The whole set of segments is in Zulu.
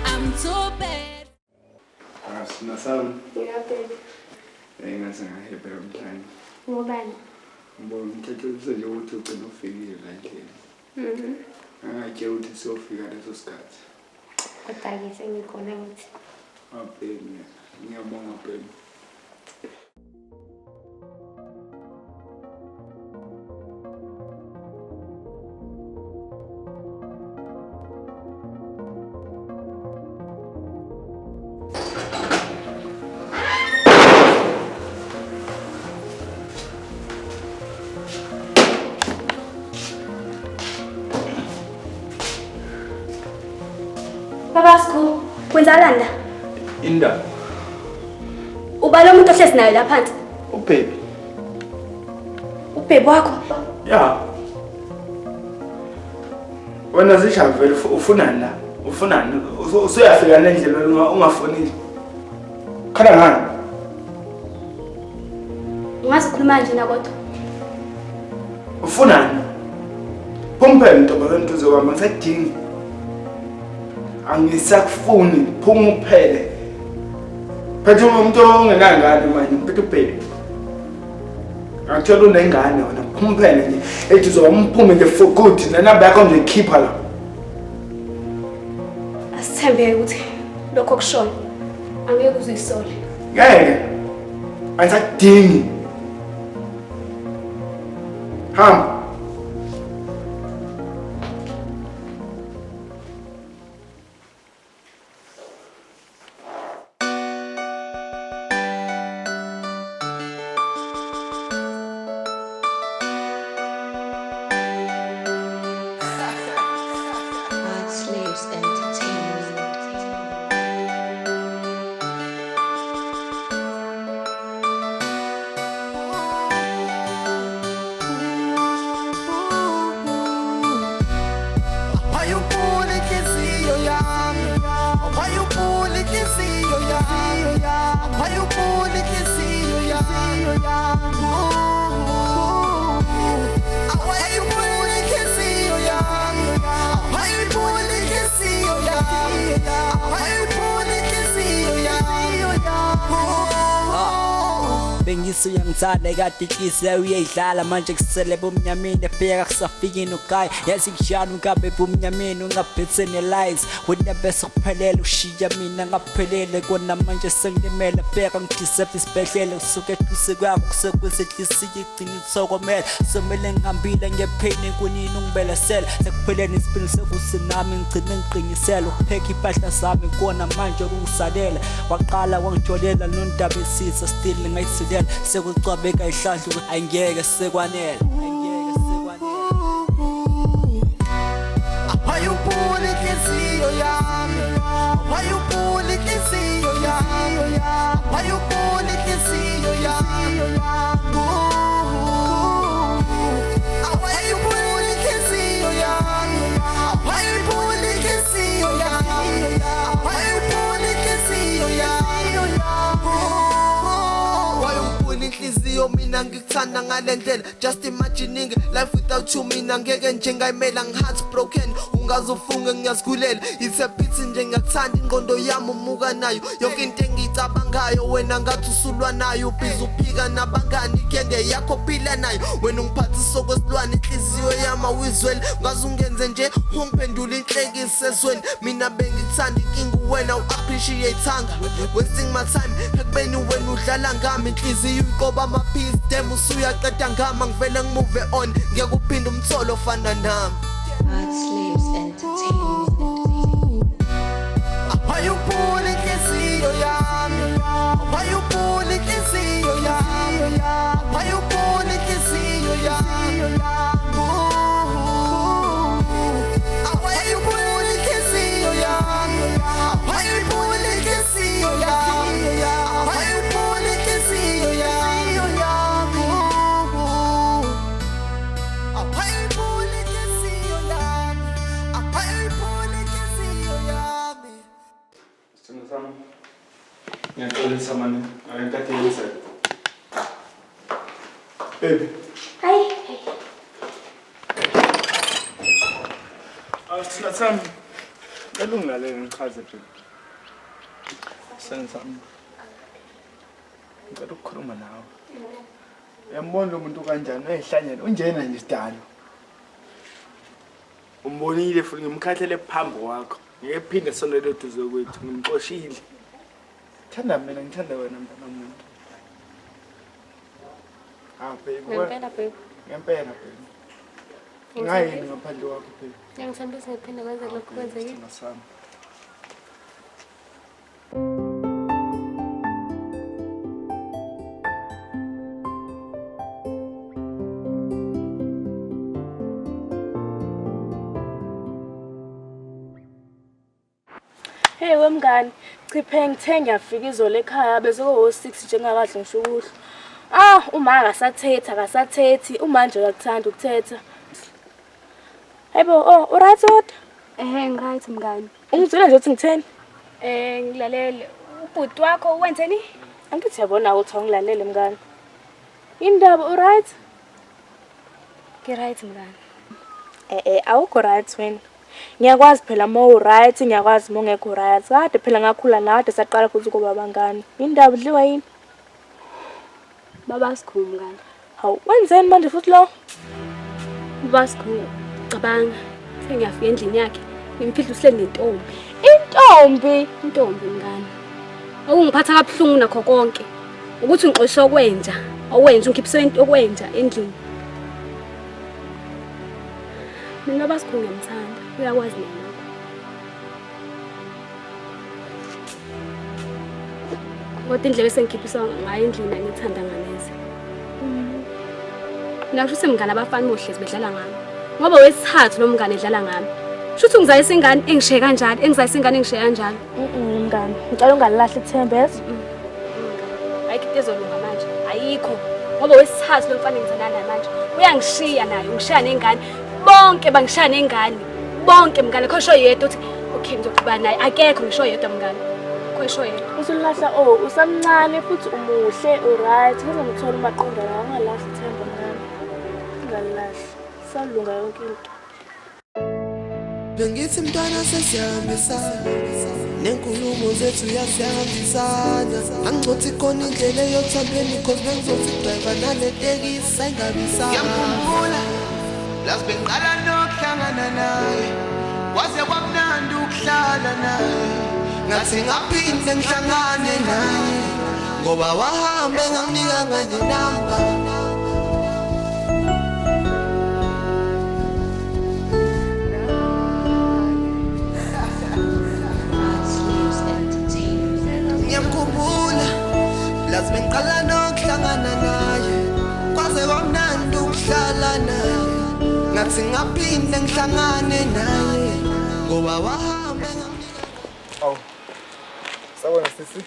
I'm too bad. Nasam. Yeah, baby. Engasengahe phela mhlanje. Ngobani? Ngibona umthetho nje ukuthi ugcina ufikile la endlini. Angatshela ukuthi siyofika leso sikhathi. Kodwa-ke sengikhona ukuthi. Baby, ngiyabonga baby. Babasco, kwenzakalani la? Indaba. Uba lo muntu ohlezi nayo la phansi. Ubaby. Ubhebe wakho? Ya. Wena zisha vele ufunani la? Ufunani? Usuyafika nendlela ungafonile. Khala ngani? Ungazi ukukhuluma nje nakodwa. Ufunani? Phumphela ntombi wentuzo wami ngisadingi. Angisakufuni phuma uphele. Phethe umuntu ongenangane manje mphethe ubaby. Angithola unengane wena phumphele nje ethi uzomphume nje for good nenamba yakho nje keeper la. Asithembe ukuthi lokho kushoyo angeke uzuyisole. Ngeke. Angisadingi. Hamba. Bengisu yangithanda ekatikise uyayidlala manje kusele bomnyameni ebheka kusafika nokhaya yazi ngishana ungabe bomnyameni ungaphethe ne-lies wena bese kuphelele ushiya mina ngaphelele kona manje sengilimele bheka ngideserve isibhedlela usuke eduze kwakho kusekwesehlisiye igcina ithokomela somele ngihambile ngepheni kunini ungibelesela sekupheleni isipini sekusinami ngigcine ngiqinisela ukupheka impahla zami kona manje kungisalela waqala wangijolela nondaba esisa still ngayithilela sekucwabeka ihlandla ukuthi angeke sekwanele Wayupuli inhliziyo yami Wayupuli inhliziyo yami Wayupuli inhliziyo yami Wayupuli inhliziyo yami Wayupuli inhliziyo yami Wayupuli inhliziyo yami inhliziyo mina ngikuthanda ngalendlela just imagining life without you mina ngeke njengayimela heartbroken ungazufunge ngiyazigulela it's a pity nje ngiyakuthanda ingqondo yami umuka nayo yonke into engiyicabangayo wena ngathi usulwa nayo ubhiza uphika nabangani ikenge yakho phila nayo wena ungiphathisa okwesilwane inhliziyo yami awizweli ngaze ungenze nje ungiphendula inhlekisa esweni mina bengikuthanda inkinga wena u-appreciate hanga wasting my time ekubeni wena udlala ngami inhliziyo uyikoba amaphisi dem usuyaqeda ngama ngivele ngimove on ngiyakuphinda umtholo ofana nami Slaves Entertainment. Wayupuli inhliziyo yami Wayupuli inhliziyo yami Wayupuli inhliziyo yami Wayupuli inhliziyo yami Wayupuli inhliziyo yami Wayupuli inhliziyo yami Wayupuli inhliziyo yami Wayupuli inhliziyo yami Sami. Ngiyaqolisa manje. Ayenkathi yenza. Baby. Hayi. Awusithina sami. Elungilalele ngichaze nje. Sami. Ngicela ukukhuluma nawe. Uyambona lo muntu kanjani uyihlanyela unjena nje sidalo. Umbonile futhi ngimkhathele phambi kwakho. Ngeke phinde sonele eduze kwethu ngimxoshile. Thanda mina ngithanda wena mntana womuntu. Baby. Ngempela baby. Ngempela baby. Ngayini ngaphandle kwakho baby. Ngiyangithembisa ngiphinde kwenze lokho kwenzeke. Sami. Hey wemngani, chiphe ngithe ngiyafika izolo ekhaya bese ko 6 njengakadle ngisho ukudla. Uma akasathethi, umanje akakuthanda ukuthetha. Hayibo, uright what? Ngiright mngani. Ungizwile nje uthi ngitheni? Ngilalele. Ubhuti wakho wenzeni? Angithi yabona ukuthi ngilalele mngani. Indaba uright? Ngiright mngani. Awukho right wena. Ngiyakwazi phela uma uright, ngiyakwazi uma ungekho right. Kade phela ngakhula nawe kade saqala ukuthi kuba abangani. Indaba udliwa yini? Baba sikhulu mngani. Hawu, wenzeni manje futhi lo? Baba sikhulu. Cabanga. Sengiyafika endlini yakhe. Ngimphihla uhleli nentombi. Intombi Mngani. Awungiphatha kabuhlungu nakho konke. Ukuthi ngixoxe okwenja, owenza ungikhiphe into okwenja endlini. Mina baba sikhulu ngiyamthanda. Uyakwazi nami. Kodwa indlela esengikhiphiswa ngayo endlini angithanda nganeze. Mina kusho semngane abafana bohlezi bedlala ngami. Ngoba wesithathu lo mngane edlala ngami. Shuthi ngizayisa ingane engishiye kanjalo, engizayisa ingane engishiye kanjalo. Mngani, ngicela ungalilahli ithemba yazi. Ayikho into ezolunga manje. Ayikho. Ngoba wesithathu lo mfana engithanda naye manje. Uyangishiya naye, ungishiya nengane. Bonke bangishiya nengane. Bonke mngane khosho yedwa uthi okay ngizoqhubana naye. Akekho ngisho yedwa mngane. Khosho yedwa. Usulahla usamncane futhi umuhle, uright. Ngizomthola umaqonda la ungalahli ithemba mngani. Ungalilahli. Salunga yonke into. Bengithi mntwana sesihambisana nenkulumo zethu yasihambisana angcothi khona indlela eyothambeni cause bengizothi driver nale tekisi ayingabisana ngiyamkhumbula last bengiqala nokuhlangana naye kwaze kwamnandi ukuhlala naye ngathi ngaphinde ngihlangane naye ngoba wahambe nganginika ngane namba Las bengiqala nokuhlangana naye kwaze kwamnandi ukuhlala naye ngathi ngaphinde ngihlangane naye ngoba wahambe Awu. Sawona sisi.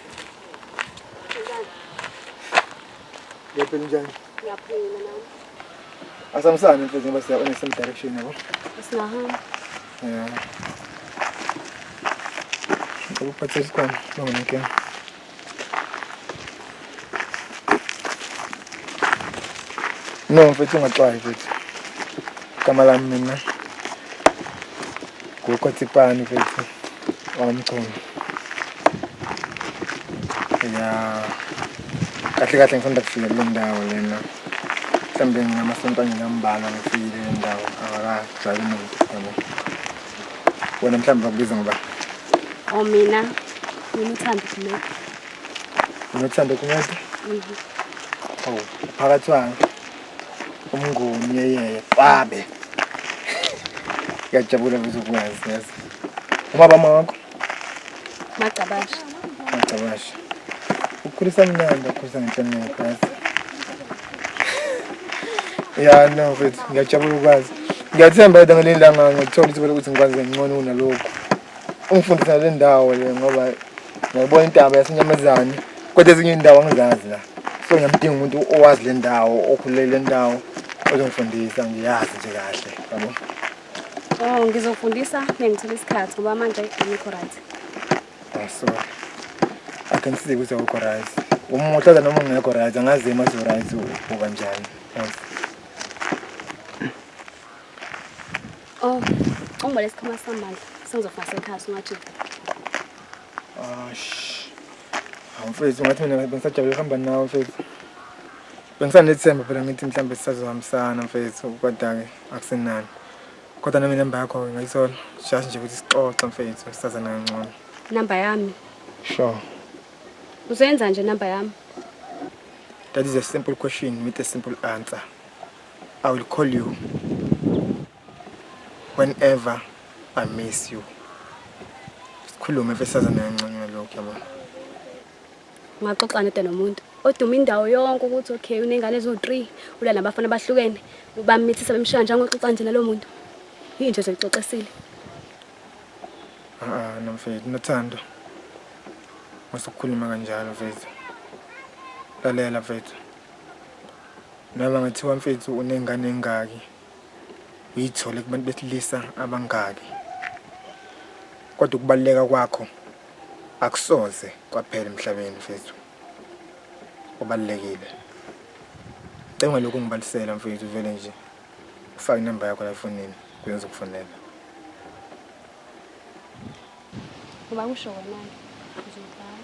Yaphela njani? Ngiyaphila nami. Asamsana mfethu ngoba siya on some direction yabo. Sinahamba. Ukuphatha isikole nonke. No, mfethu ungaxwayi mfethu. Igama lami mina. Kukotsipani mfethu. Wamchunu. Ya. Kahle ngifunda kufika le ndawo lena. Mhlambe nginamasonto angingambala ngifike le ndawo akakajayi umuntu yabo. Wena mhlambe bakubiza ngoba Mina ngithanda kumele. unothanda kumuntu? Awu, phakathi wami. Umnguni yeye babe. Ngiyajabula ukuthi ukwazi yazi. Ubaba makho? Macabasha. Ukhulisa mnandi ukhulisa ngenhlonipho yazi. Ya no mfethu ngiyajabula ukwazi. Ngiyathemba ukuthi ngelilanga ngithola ukuthi ngikwazi ngcono kunalokho. Ungifundisa le ndawo le ngoba ngiyabona intaba yasenyamazane kodwa ezinye indawo angizazi la. So ngiyamdinga umuntu owazi le ndawo, okhulele le ndawo ozongifundisa ngiyazi nje kahle, yabo. Ngizofundisa ngithola isikhathi ngoba manje angikho right. So I can see ukuthi awukho right. Umuhlaza noma ungekho right angazi mase right ukanjani. Ungibale isikhama samandla sengizofaka ekhaya singathi. Mfethu ngathi mina bengisajabule ukuhamba nawe mfethu. Bengisanethemba phela ngithi mhlawumbe sisazohambisana mfethu kodwa-ke akusenani. Kodwa nami inamba yakho ngayisola. Just nje ukuthi sixoxe mfethu sisazana kangcono. Namba yami. Sure. Uzenza nje namba yami. That is a simple question with a simple answer. I will call you whenever I miss you. Sikhulume mfethu sisazana kangcono lokho yabona. Ngaxoxa nede nomuntu oduma indawo yonke ukuthi okay unengane ezo3 ula nabafana abahlukene ubamithisa bemshaya njalo ngoxoxa nje nalo muntu yinto ezixoxesile nomfethu nothando masukhuluma kanjalo mfethu lalela mfethu noma ngathiwa mfethu unengane engaki uyithole kubantu besilisa abangaki kodwa ukubaleka kwakho akusoze kwaphela emhlabeni mfethu ubalekile denga lokho ngibalisela mfethu vele nje ufake inamba yakho la efonini kuyenza ukufonela uba usho wena uzobhala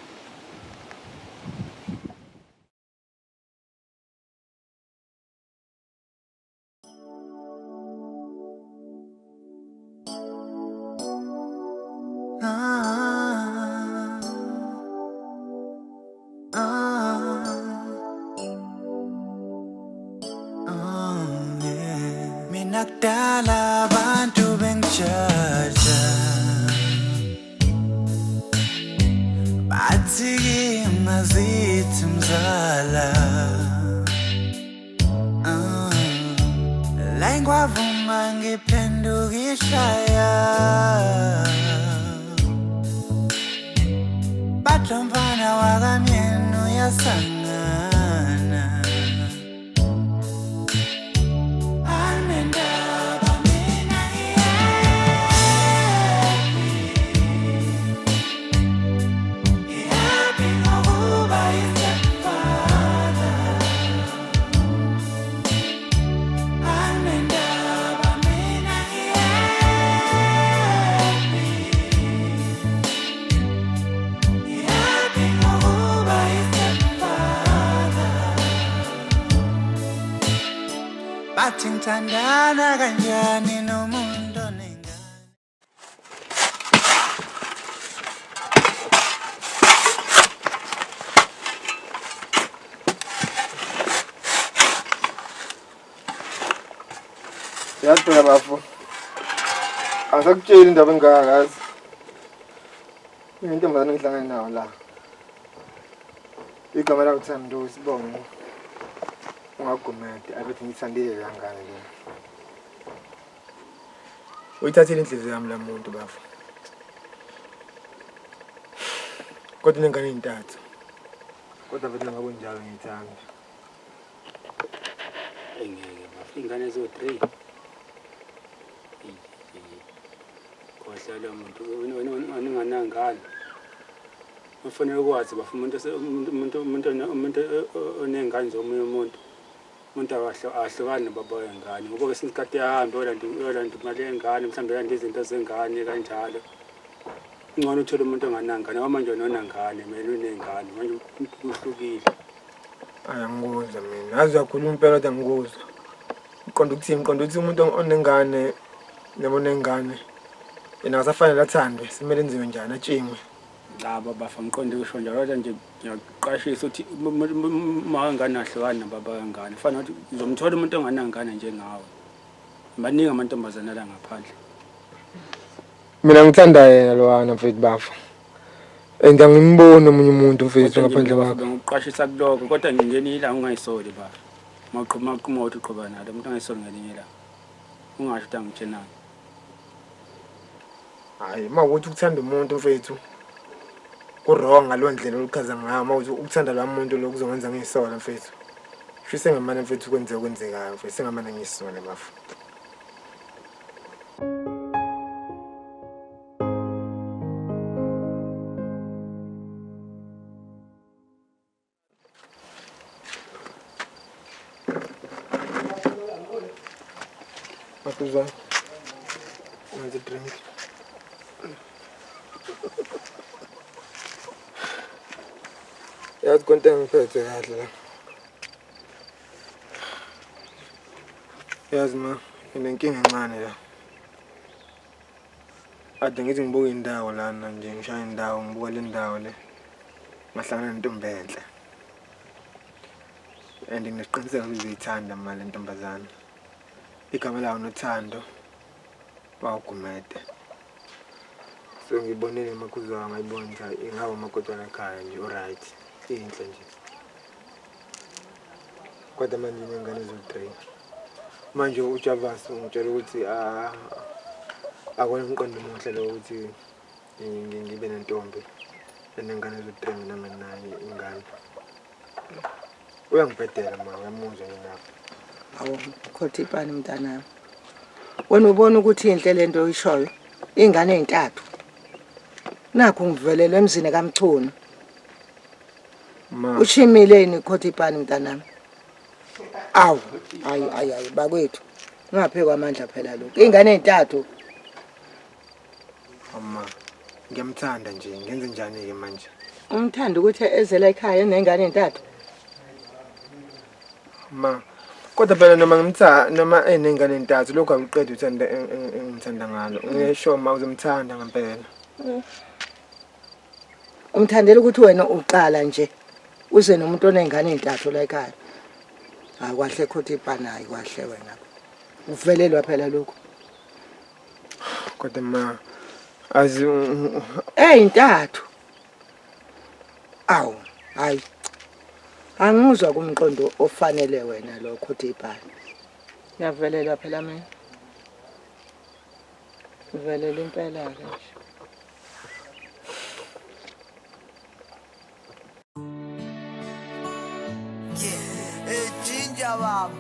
Nakdala abantu bengijaja bathi mazithi mzala la ngwavuma ngiphenduka ishaya bathomfana wakamyenu yasangana bathi ngithandana kanjani nomuntu onengane Yaphela bafo asakutshela indaba engakazi intombazana engihlangene nayo la igama la uThando Sibongo ungagumede abethi ngithandile kangane le uyithathile inhliziyo yami la muntu bafo kodwa nengane intathu kodwa futhi ngabe njalo ngiyithanda engeke bafo ingane zo3 kohlala umuntu onenganangane ufanele ukwazi bafo umuntu onengane zomunye umuntu ahlukane baba wengane ngoba kwesinye isikhathi yahambe yolanda imali yengane mhlawumbe yolanda izinto zengane kanjalo ingcono uthola umuntu onganangane ngoba manje onangane kumele unengane manje uhlukile angikuzwa mina azi uyakhuluma impela kodwa angikuzwa uqonda ukuthi umuntu onengane nabonengane yena asafanele athandwe simele enziwe njani atshingwe laba bafa ngiqonde usho njalo kodwa nje ngiyaqashisa ukuthi mangane ahlukane nababa wengane fanele ukuthi uzomthola umuntu onganangane njengawe baningi amantombazana la ngaphandle mina ngithanda yena lowana mfethu bafo and angimboni omunye umuntu mfethu ngaphandle kwakho ngiqashisa kuloko kodwa ngingene ila ungayisoli bafa maqhuma uthi uqhoba nalo umuntu ongayisoli ngelinye la ungasho ukuthi angitshenani hayi mawuthi ukuthanda umuntu mfethu kurong ngalondlela oluchaza ngayo mawuthi ukuthanda la muntu lo kuzongenza ngiyisola mfethu shise ngamana mfethu kwenzekayo mfethu sengamana ngiyisole bafo Another drink. Yazi konke engiphethe kahle la. Yazi ma, nginenkinga encane la. Ade ngithi ngibuka indawo lana nje ngishaya indawo ngibuka le ndawo le. Ngahlangana nentombi enhle. And ngineqiniseko ukuzithanda mali ntombazana. Igama lawo nothando. Wawugumede. So ngibonile makhuzo angayibona nje ingaba umakotwana ekhaya nje alright. Inhle nje. Kodwa manje ngingane zo3. Manje uJavas ungitshela ukuthi akona umqondo omuhle lo ukuthi ngibe nentombi enengane zo3 mina naye ingane. Uyangibhedela ma ngamuzwa ngapha. Awu Khothipani mntanami. Wena ubona ukuthi inhle lento oyishoyo ingane ezintathu. Nakho ngivelele emzini kaMchunu. Ma Ushimileni Khothipani mntanami. Awu ayi bakwethu. Ngaphe kwamandla phela lokho. Ingane ezintathu. Mama ngiyamthanda nje ngenze njani ke manje? Umthanda ukuthi ezela ekhaya enengane ezintathu. Ma kodwa phela noma enengane ezintathu lokho akuqedi uthanda engimthanda ngalo. Ngisho ma uzomthanda ngempela. Umthandela ukuthi wena uqala nje uze nomuntu onengane ezintathu la ekhaya. Akwahle Khothipani hayi kwahle wena. Uvelelwa phela lokho. Kodwa ma azi Ezintathu. Awu hayi. Angizwa kumqondo ofanele wena lo Khothipani. Ngiyavelelwa phela mina. Uvelela impela ke nje. Ginger bam.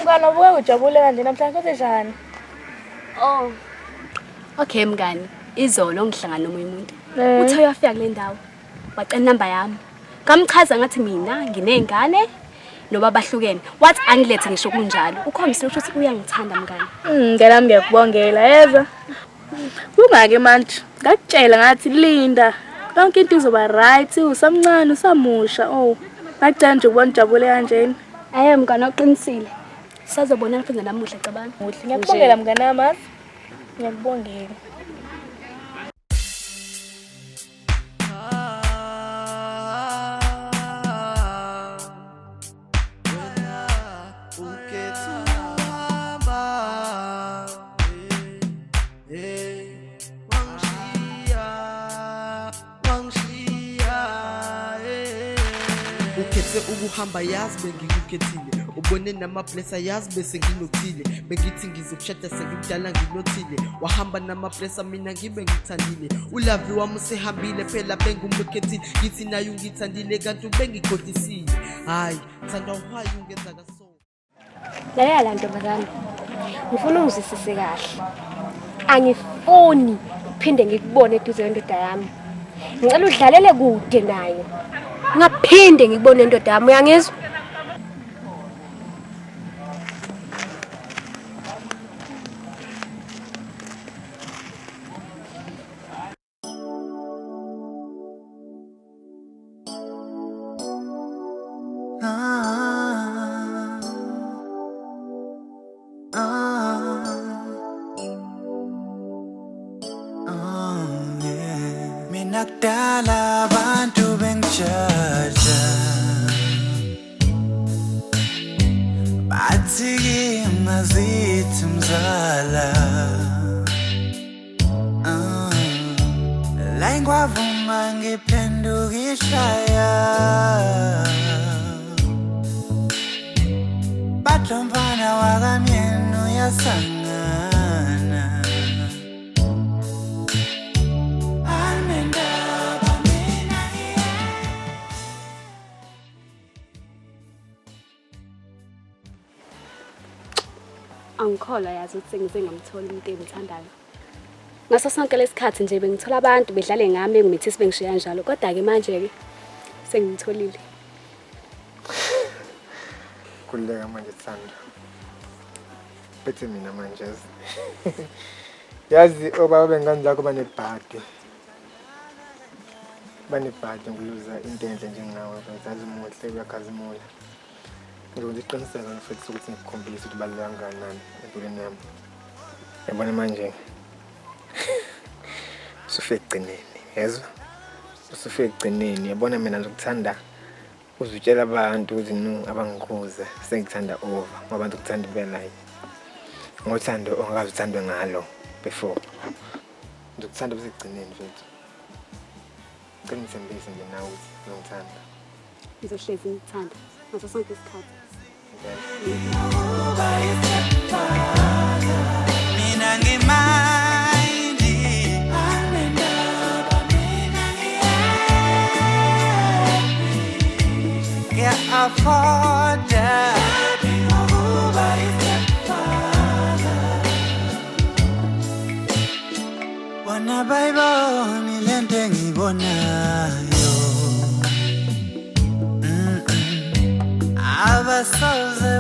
Mngani ubuke ujabule kanje namhlanje kunjani? Oh. Okay mngani, izolo ngihlangana nomunye umuntu. Uthe uyafika kule ndawo. Wacela inamba yami. Ngamchaza ngathi mina nginengane noba bahlukene. Wathi angilethe ngisho kunjalo. Ukhombisa ukuthi uyangithanda mngani. Ngeke ngiyakubongela yeza. Ungake manje. Ngakutshela ngathi Linda. Konke into izoba right, usamncane usamusha. Oh. Ngacela nje ukubona ujabule kanjeni. Aye mngani uqinisile. Sizobonana futhi namuhla cabanga. Ngiyakubongela mngani wami. Ngiyakubongela. Ukhethe ukuhamba yazi bengikukhethile ubone namaplesa yazi bese nginothile bengithi ngizokushada sengimdala nginothile wahamba namaplesa mina ngibe ngithandile ulavi wami usehambile phela bengumukhethile ngithi nayo ngithandile kanti ubengikhodisile hayi thanda uhayi ungenza kaso Lalela la ntombazana. Ngifuna ungizwisise kahle. Angifuni uphinde ngikubone eduze kwendoda yami. Ngicela udlalele kude nayo. Ngaphinde ngikubone indoda yami uyangizwa? Mina kudala abantu bengijaja bathi mazithi mzala la ingwavuma ngiphenduka ishaya bathomfana wakamyenu yasangana angikholwa yazi ukuthi sengize ngamthola umuntu engimthandayo. Ngaso sonke lesikhathi nje bengithola abantu bedlale ngami ngimithisi bengishiya kanjalo kodwa ke manje ke sengimtholile. Kuleka manje Sandra. Bethe mina manje yazi obaba bengane zakho banebhadi. Banebhadi nguluza into enhle njengawe bazazi umuhle uyakhazimula. Ngizokwenza iqiniseko futhi ukuthi ngikukhombise ukuthi baluleka kangakanani empilweni yami. Yabona manje usufike egcineni yezwa usufike egcineni yabona mina ngizokuthanda uzutshela abantu ukuthi no abangikuze sengithanda over ngoba abantu ukuthanda impela yini ngothando ongazi uthandwe ngalo before ngizokuthanda usegcineni mfethu qinisekise nje nawe ukuthi ngithanda Ngizohlezi ngithanda ngaso sonke isikhathi. Mina ngimandi afford Wana bayibona lento engibonayo abasoze